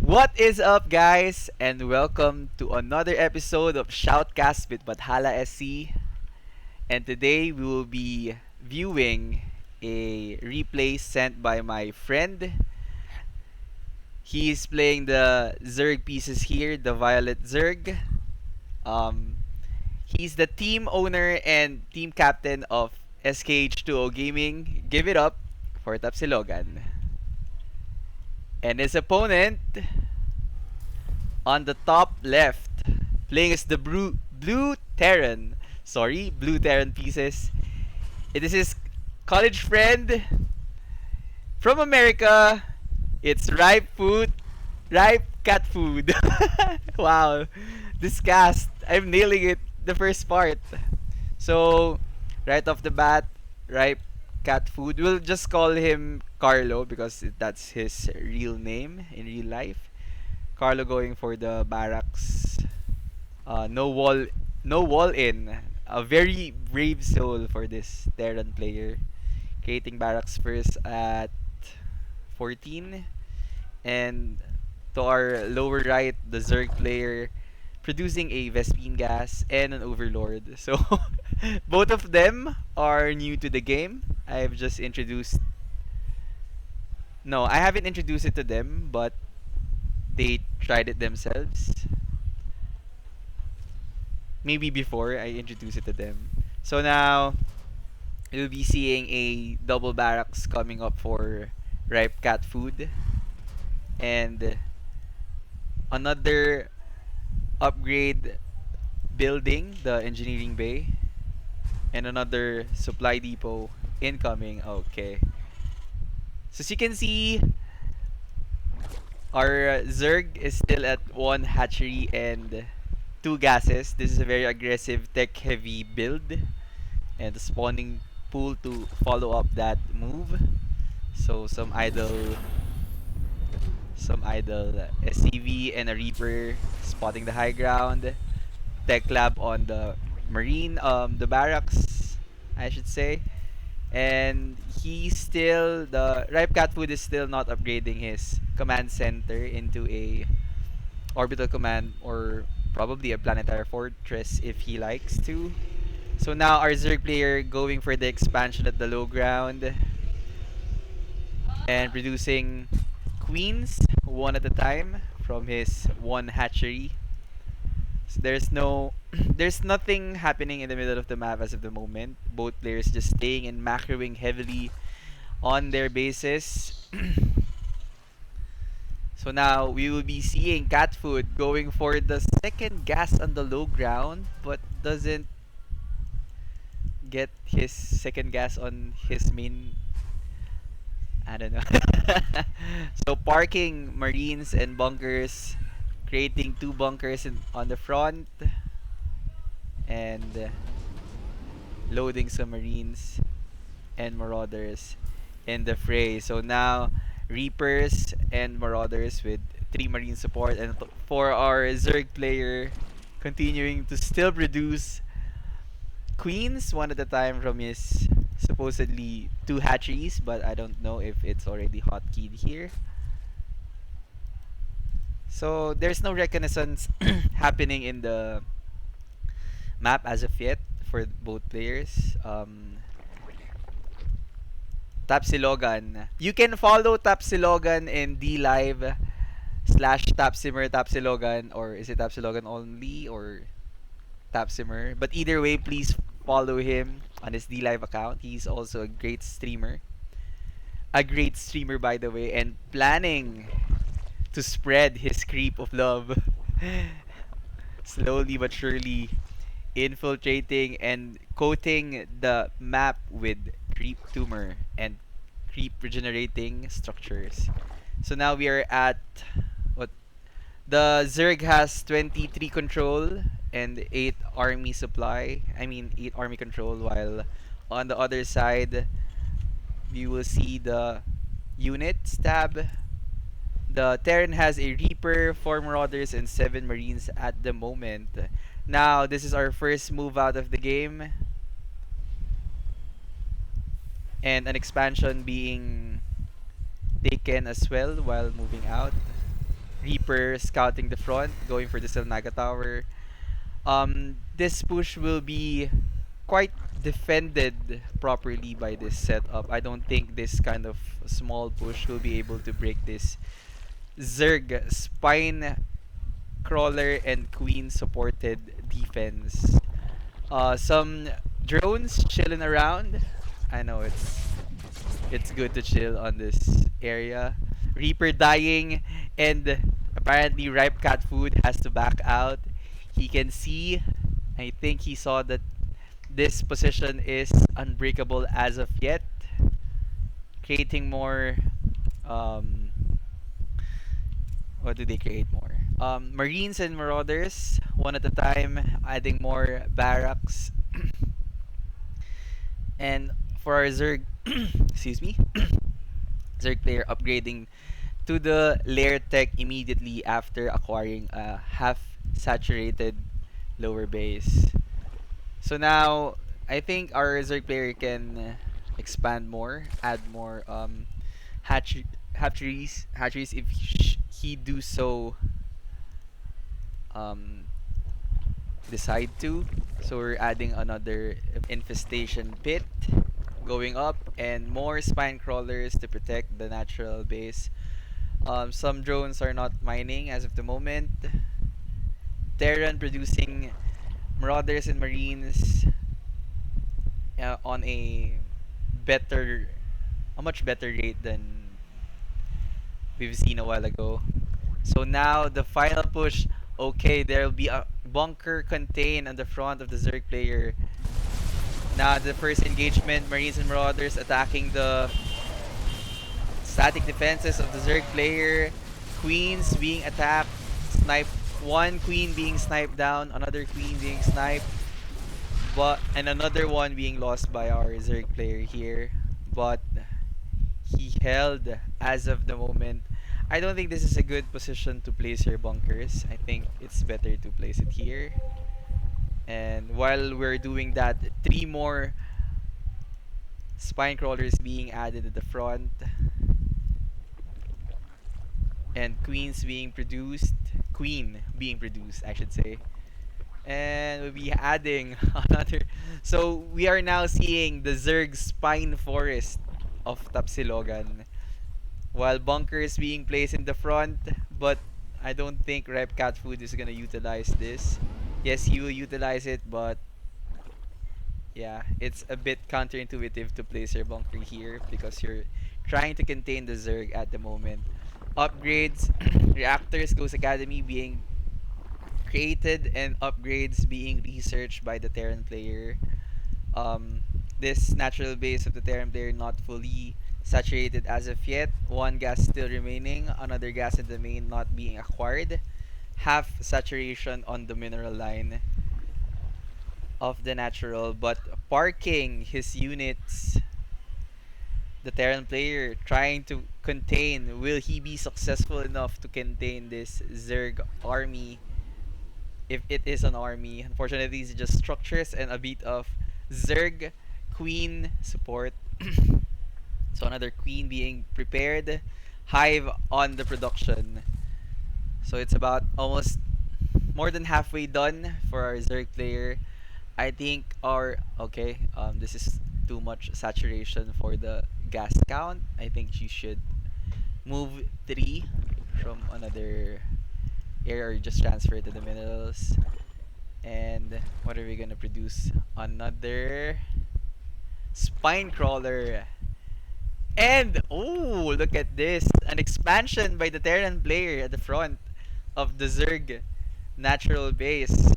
What is up, guys, and welcome to another episode of SHOUTCAST with Bathala SC. And today we will be viewing a replay sent by my friend. He's playing the Zerg pieces here, the Violet Zerg. Um, he's the team owner and team captain of SKH2O Gaming. Give it up for Tapsilogan. And his opponent on the top left, playing as the Blue Terran. Sorry, Blue Terran pieces. It is his college friend from America. It's Ripe Cat Food. Wow, this cast, I'm nailing it the first part. So, right off the bat, Ripe Cat Food. We'll just call him Carlo because that's his real name in real life. Carlo going for the barracks. No wall, no wall in. A very brave soul for this Terran player. Creating barracks first at 14. And to our lower right, the Zerg player producing a Vespine gas and an Overlord. So both of them are new to the game. I've just introduced. No, I haven't introduced it to them, but they tried it themselves. Maybe before I introduce it to them. So now you'll be seeing a double barracks coming up for Ripe Cat Food and another upgrade building, the engineering bay, and another supply depot incoming. Okay. So as you can see, our Zerg is still at one hatchery and two gases. This is a very aggressive tech heavy build and the spawning pool to follow up that move. So some idle SCV and a Reaper spotting the high ground. Tech lab on the marine, the barracks, I should say. And the Ripe Cat Food is still not upgrading his command center into a orbital command or probably a planetary fortress if he likes to. So now our Zerg player going for the expansion at the low ground and producing queens one at a time from his one hatchery. So there's nothing happening in the middle of the map as of the moment. Both players just staying and macroing heavily on their bases. So now we will be seeing Cat Food going for the second gas on the low ground, but doesn't get his second gas on his main. I don't know. So parking marines and bunkers, creating two bunkers on the front, and loading some marines and marauders in the fray. So now Reapers and Marauders with 3 Marine support, and for our Zerg player continuing to still produce Queens one at a time from his supposedly 2 hatcheries, but I don't know if it's already hotkeyed here. So there's no reconnaissance happening in the map as of yet for both players. Tapsilogan. You can follow Tapsilogan in DLive /Tapsimer Tapsilogan, or is it Tapsilogan only or Tapsimer? But either way, please follow him on his DLive account. He's also a great streamer. A great streamer, by the way, and planning to spread his creep of love slowly but surely, infiltrating and coating the map with creep tumor and creep regenerating structures. So now we are at what the Zerg has 23 control and 8 army supply. I mean 8 army control, while on the other side you will see the units tab. The Terran has a Reaper, 4 Marauders, and 7 Marines at the moment. Now, this is our first move out of the game. And an expansion being taken as well while moving out. Reaper scouting the front, going for the Selnaga Tower. This push will be quite defended properly by this setup. I don't think this kind of small push will be able to break this Zerg spine crawler and queen supported defense. Some drones chilling around. I know it's good to chill on this area. Reaper dying, and apparently Ripe Cat Food has to back out. He can see, I think he saw that this position is unbreakable as of yet, creating more. Um, what do they create more? Marines and Marauders, one at a time, adding more barracks. And for our Zerg, excuse me, Zerg player upgrading to the layer tech immediately after acquiring a half saturated lower base. So now I think our Zerg player can expand more, add more hatcheries if he do so um, decide to. So we're adding another infestation pit going up and more spine crawlers to protect the natural base. Some drones are not mining as of the moment. Terran producing marauders and marines on better, a much better rate than we've seen a while ago. So now the final push. Okay, there'll be a bunker contained on the front of the Zerg player. Now the first engagement, Marines and Marauders attacking the static defenses of the Zerg player. Queens being attacked, snipe. One queen being sniped down, another queen being sniped, and another one being lost by our Zerg player here. But he held as of the moment. I don't think this is a good position to place your bunkers. I think it's better to place it here. And while we're doing that, 3 more spine crawlers being added at the front. And queen being produced, I should say. And we'll be adding another. So we are now seeing the Zerg spine forest of Tapsilogan. While bunkers being placed in the front, but I don't think Rep Cat Food is gonna utilize this. Yes, he will utilize it, but yeah, it's a bit counterintuitive to place your bunker here because you're trying to contain the Zerg at the moment. Upgrades, reactors, Ghost Academy being created and upgrades being researched by the Terran player. This natural base of the Terran player not fully saturated as of yet. One gas still remaining, another gas in the main not being acquired. Half saturation on the mineral line of the natural, but parking his units. The Terran player trying to contain. Will he be successful enough to contain this Zerg army? If it is an army, unfortunately, these are just structures and a bit of Zerg queen support. So another queen being prepared. Hive on the production. So it's about almost more than halfway done for our Zerg player. I think this is too much saturation for the gas count. I think you should move 3 from another area or just transfer it to the minerals. And what are we gonna produce? Another spine crawler. And oh, look at this! An expansion by the Terran player at the front of the Zerg natural base.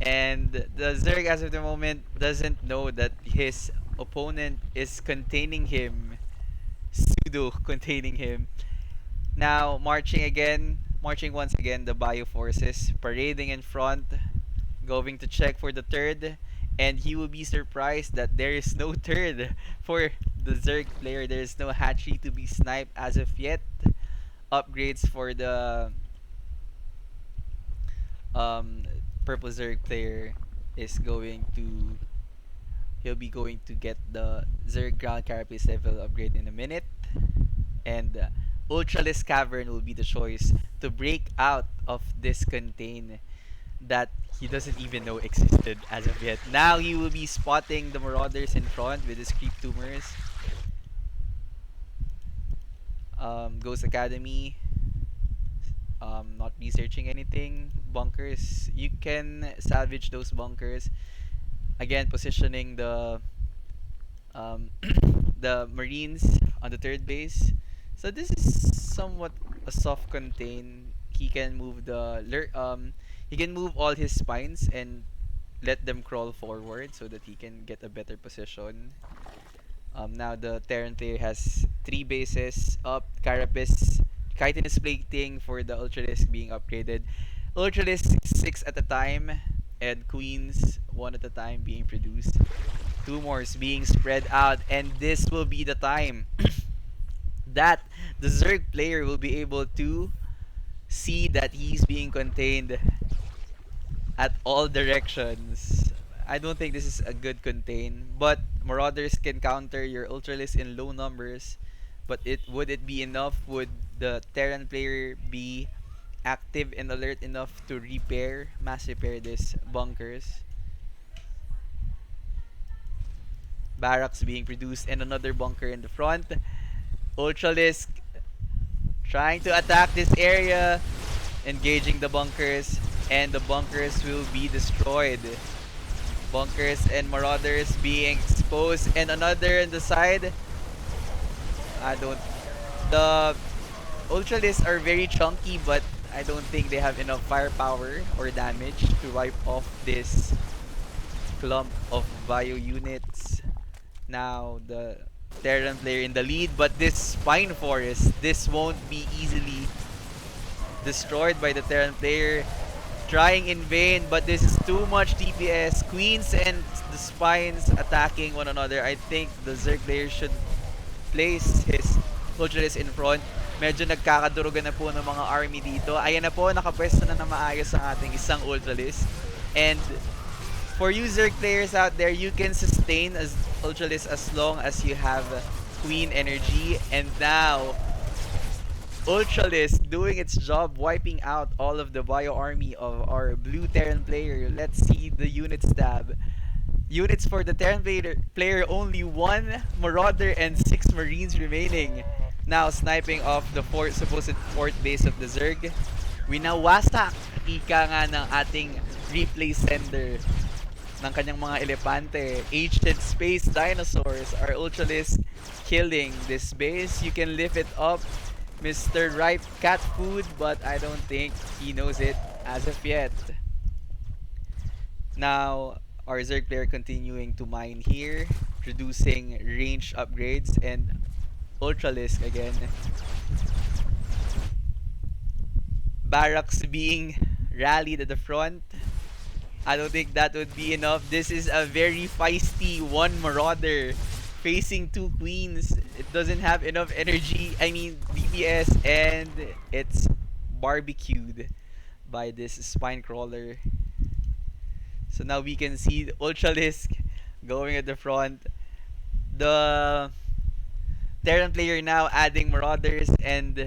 And the Zerg as of the moment doesn't know that his opponent is containing him, pseudo containing him. Now marching once again the bio forces, parading in front, going to check for the third, and he will be surprised that there is no third for the Zerg player. There is no hatchery to be sniped as of yet. Upgrades for the purple Zerg player is going to he'll be going to get the Zerg ground carapace level upgrade in a minute. And Ultralisk Cavern will be the choice to break out of this contain that he doesn't even know existed as of yet. Now he will be spotting the Marauders in front with his Creep Tumors. Ghost Academy. Not researching anything. Bunkers. You can salvage those bunkers. Again, positioning the the Marines on the third base. So this is somewhat a soft contain. He can move he can move all his spines and let them crawl forward so that he can get a better position. Now the Terran player has 3 bases up. Carapace, chitinous plating for the Ultralisk being upgraded. Ultralisk 6 at a time and Queens 1 at a time being produced. Tumors being spread out, and this will be the time that the Zerg player will be able to see that he's being contained at all directions. I don't think this is a good contain, but Marauders can counter your Ultralisk in low numbers. But would it be enough? Would the Terran player be active and alert enough to mass repair these bunkers? Barracks being produced and another bunker in the front. Ultralisk trying to attack this area, engaging the bunkers, and the bunkers will be destroyed. Bunkers and Marauders being exposed, and another on the side. The Ultralisks are very chunky, but I don't think they have enough firepower or damage to wipe off this clump of bio units. Now the Terran player in the lead, but this Spine Forest, this won't be easily destroyed by the Terran player. Trying in vain, but this is too much DPS. Queens and the Spines attacking one another. I think the Zerg player should place his Ultralisk in front. Medyo nagkakadurugan na po ng mga army dito. Ayan na po, nakapwesto na maayos ang ating isang Ultralisk. And for you Zerg players out there, you can sustain as Ultralisk as long as you have Queen energy. And now Ultralisk doing its job, wiping out all of the bio army of our blue Terran player. Let's see the units tab. Units for the Terran player only 1 Marauder and 6 Marines remaining. Now sniping off the supposed fourth base of the Zerg. Winawasak ika nga ng ating replay sender ng kanyang mga elepante. Ancient space dinosaurs. Our Ultralisk killing this base. You can lift it up, Mr. Ripecatfood, but I don't think he knows it as of yet. Now, our Zerg player continuing to mine here, producing range upgrades, and Ultralisk again. Barracks being rallied at the front. I don't think that would be enough. This is a very feisty 1 Marauder facing 2 Queens. It doesn't have enough energy, DPS, and it's barbecued by this Spine Crawler. So now we can see the Ultralisk going at the front. The Terran player now adding Marauders and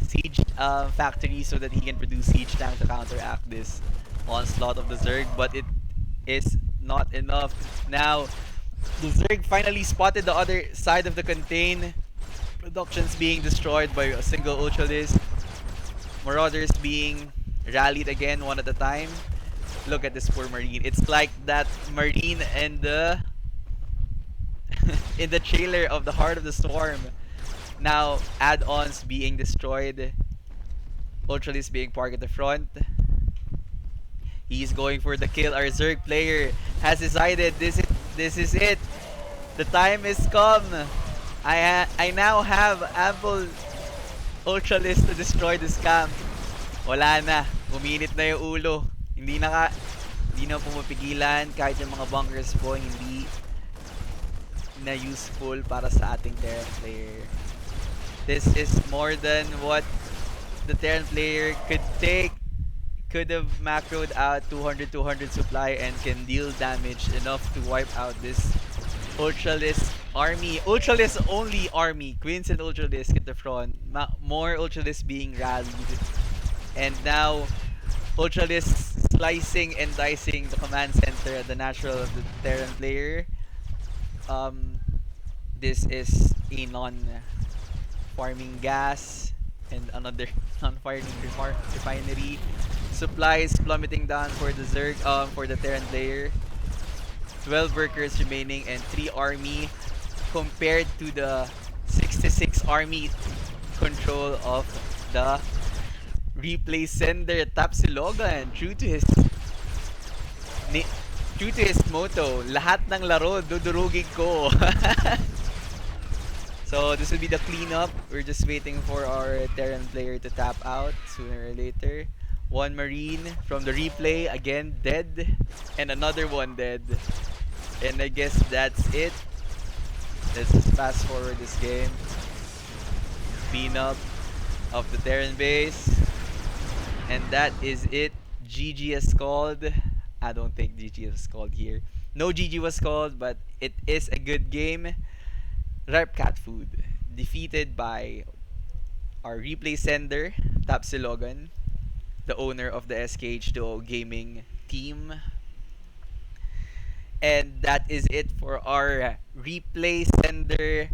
Siege Factory so that he can produce Siege Tank to counteract this onslaught of the Zerg, but it is not enough. Now the Zerg finally spotted the other side of the contain. Productions being destroyed by a single Ultralisk. Marauders being rallied again one at a time. Look at this poor Marine. It's like that Marine in the in the trailer of the Heart of the Storm. Now add-ons being destroyed. Ultralisk being parked at the front. He's going for the kill. Our Zerg player has decided this is it. The time is come. I now have ample Ultralisk to destroy this camp. Wala na. Uminit na yung ulo. Hindi na pumapigilan kahit yung mga bunkers po hindi na useful para sa ating Terran player. This is more than what the Terran player could take. Could have macroed out 200 supply and can deal damage enough to wipe out this Ultralisk Army, Ultralisk only Army. Queens and Ultralisk at the front. More Ultralisk being rallied. And now, Ultralisk slicing and dicing the command center at the natural of the Terran player. This is a non-farming gas and another non-farming refinery. Supplies plummeting down for the for the Terran player. 12 workers remaining and 3 army compared to the 66 army control of the replay sender Tapsilogan. True to his motto, lahat ng laro dudurugin ko. So this will be the cleanup. We're just waiting for our Terran player to tap out sooner or later. One Marine from the replay, again dead, and another one dead. And I guess that's it. Let's just fast forward this game. Cleanup of the Terran base. And that is it. GG is called. I don't think GG was called here. No GG was called, but it is a good game. Ripecatfood defeated by our replay sender, Tapsilogan, the owner of the SKH2O gaming team. And that is it for our replay sender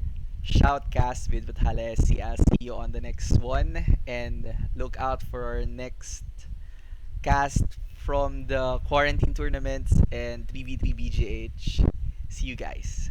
shoutcast with Bathala SC. I'll see you on the next one. And look out for our next cast from the quarantine tournaments and 3v3 BGH. See you guys.